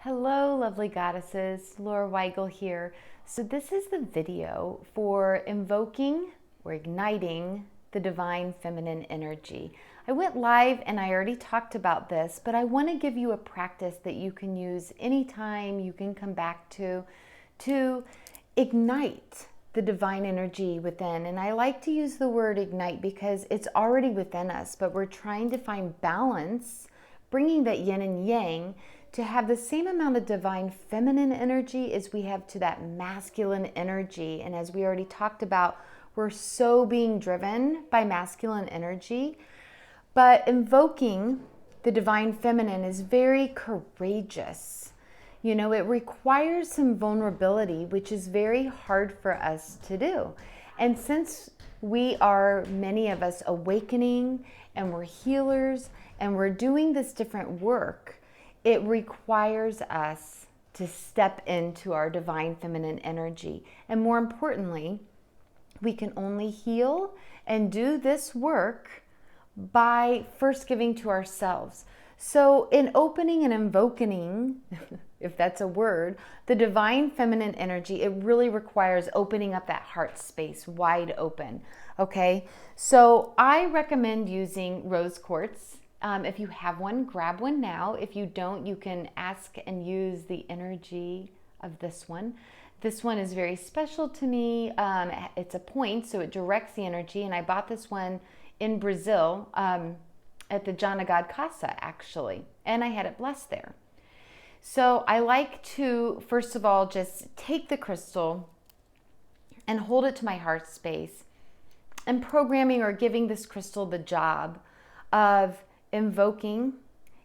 Hello, lovely goddesses. Laura Weigel here. So this is the video for invoking or igniting the divine feminine energy. I went live and I already talked about this, but I want to give you a practice that you can use anytime you can come back to ignite the divine energy within. And I like to use the word ignite because it's already within us, but we're trying to find balance, bringing that yin and yang to have the same amount of divine feminine energy as we have to that masculine energy. And as we already talked about, we're so being driven by masculine energy, but invoking the divine feminine is very courageous. You know, it requires some vulnerability, which is very hard for us to do. And since we are, many of us, awakening and we're healers and we're doing this different work, it requires us to step into our divine feminine energy. And more importantly, we can only heal and do this work by first giving to ourselves. So in opening and invoking, if that's a word, the divine feminine energy, it really requires opening up that heart space wide open. Okay, so I recommend using rose quartz. If you have one, grab one now. If you don't, you can ask and use the energy of this one. This one is very special to me. It's a point, so it directs the energy. And I bought this one in Brazil at the Jana God Casa, actually. And I had it blessed there. So I like to, first of all, just take the crystal and hold it to my heart space and programming or giving this crystal the job of invoking,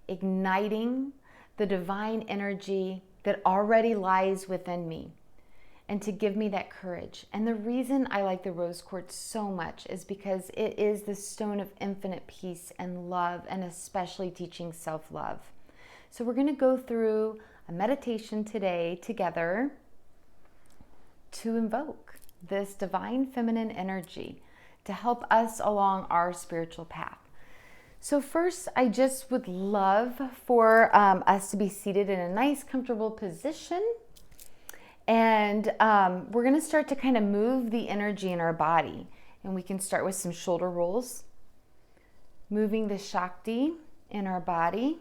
igniting the divine energy that already lies within me and to give me that courage. And the reason I like the rose quartz so much is because it is the stone of infinite peace and love, and especially teaching self-love. So we're going to go through a meditation today together to invoke this divine feminine energy to help us along our spiritual path. So first, I just would love for us to be seated in a nice, comfortable position. And we're going to start to kind of move the energy in our body. And we can start with some shoulder rolls, moving the Shakti in our body,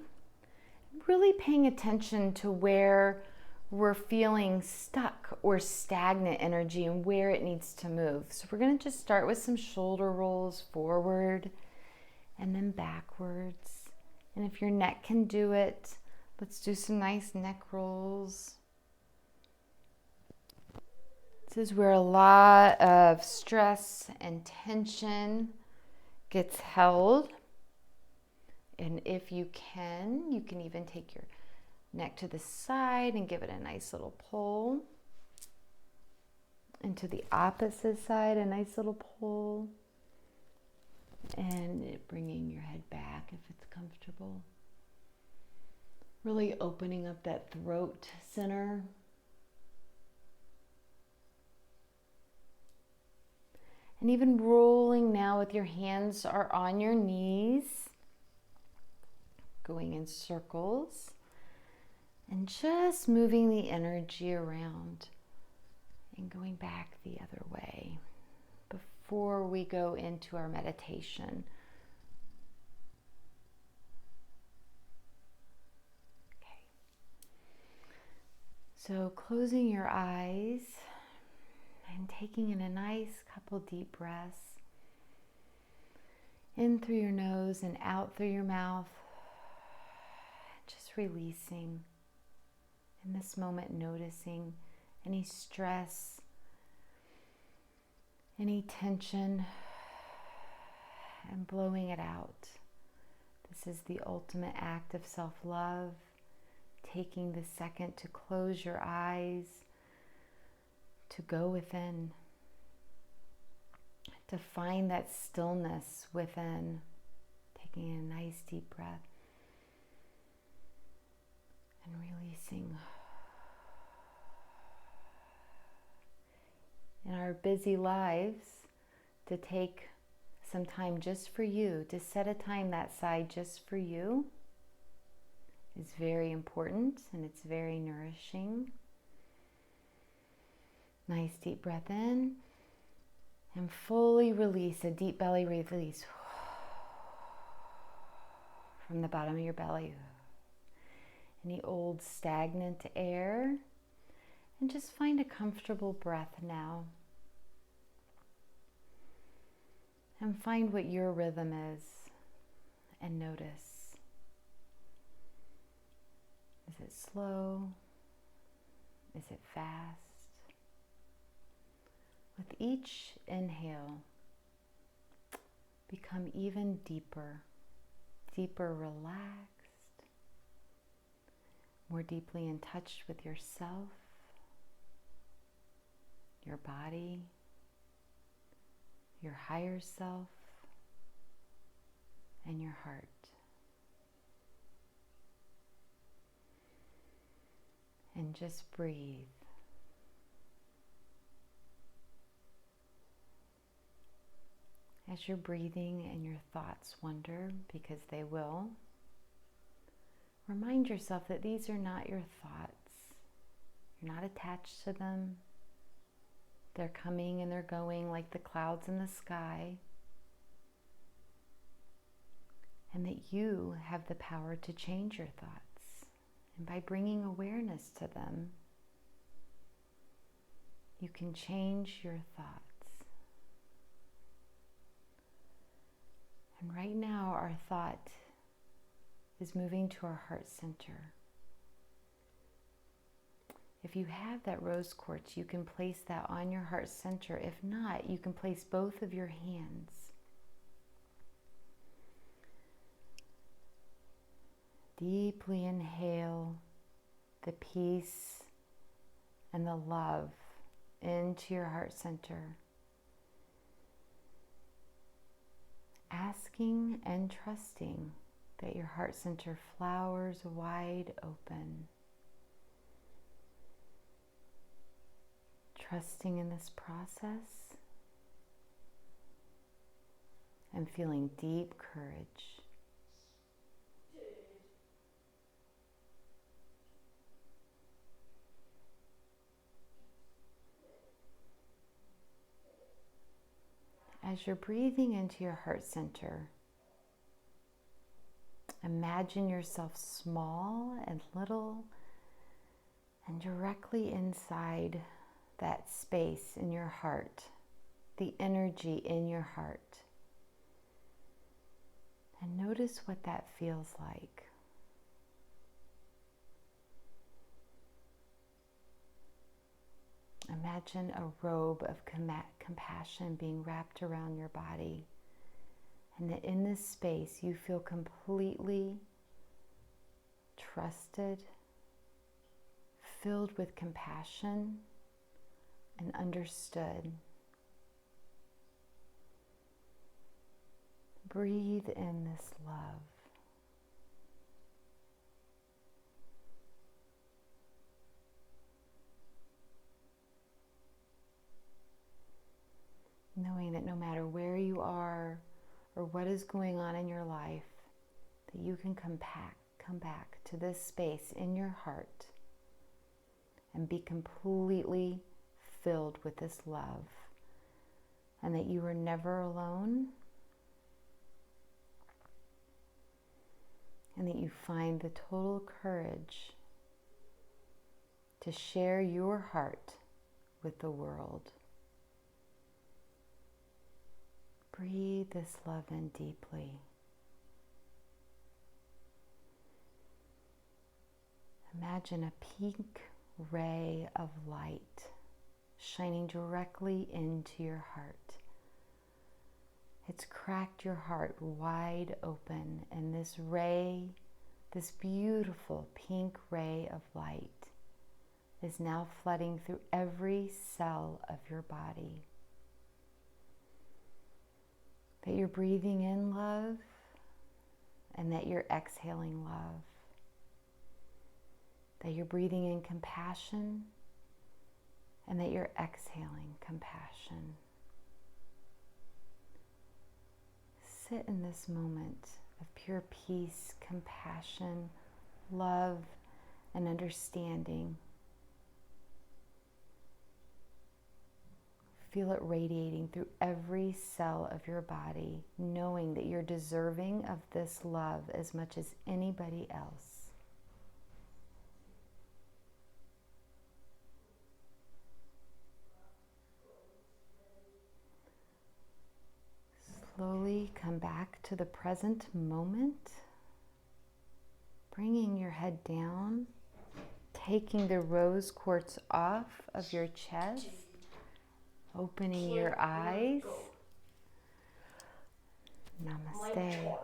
really paying attention to where we're feeling stuck or stagnant energy and where it needs to move. So we're going to just start with some shoulder rolls forward and then backwards. And if your neck can do it, let's do some nice neck rolls. This is where a lot of stress and tension gets held. And if you can even take your neck to the side and give it a nice little pull. And to the opposite side, a nice little pull. And bringing your head back if it's comfortable. Really opening up that throat center. And even rolling now with your hands are on your knees, going in circles, and just moving the energy around and going back the other way before we go into our meditation. Okay. So closing your eyes and taking in a nice couple deep breaths in through your nose and out through your mouth, just releasing in this moment, noticing any stress, any tension, and blowing it out. This is the ultimate act of self-love, taking the second to close your eyes, to go within, to find that stillness within, taking a nice deep breath and releasing. In our busy lives, to take some time just for you, to set a time that side just for you, is very important and it's very nourishing. Nice deep breath in and fully release, a deep belly release from the bottom of your belly. Any old stagnant air, and just find a comfortable breath now. And find what your rhythm is and notice. Is it slow? Is it fast? With each inhale, become even deeper, deeper relaxed, more deeply in touch with yourself, your body, your higher self, and your heart. And just breathe. As you're breathing and your thoughts wander, because they will, remind yourself that these are not your thoughts. You're not attached to them. They're coming and they're going like the clouds in the sky. And that you have the power to change your thoughts. And by bringing awareness to them, you can change your thoughts. And right now, our thought is moving to our heart center. If you have that rose quartz, you can place that on your heart center. If not, you can place both of your hands. Deeply inhale the peace and the love into your heart center. Asking and trusting that your heart center flowers wide open. Trusting in this process and feeling deep courage. As you're breathing into your heart center, imagine yourself small and little and directly inside that space in your heart, the energy in your heart. And notice what that feels like. Imagine a robe of compassion being wrapped around your body, and that in this space you feel completely trusted, filled with compassion, and understood. Breathe in this love. Knowing that no matter where you are or what is going on in your life, that you can come back to this space in your heart and be completely filled with this love, and that you are never alone, and that you find the total courage to share your heart with the world. Breathe this love in deeply. Imagine a pink ray of light shining directly into your heart. It's cracked your heart wide open, and this ray, this beautiful pink ray of light, is now flooding through every cell of your body. That you're breathing in love and that you're exhaling love. That you're breathing in compassion and that you're exhaling compassion. Sit in this moment of pure peace, compassion, love, and understanding. Feel it radiating through every cell of your body, knowing that you're deserving of this love as much as anybody else. Slowly come back to the present moment, bringing your head down, taking the rose quartz off of your chest, opening your eyes. Namaste.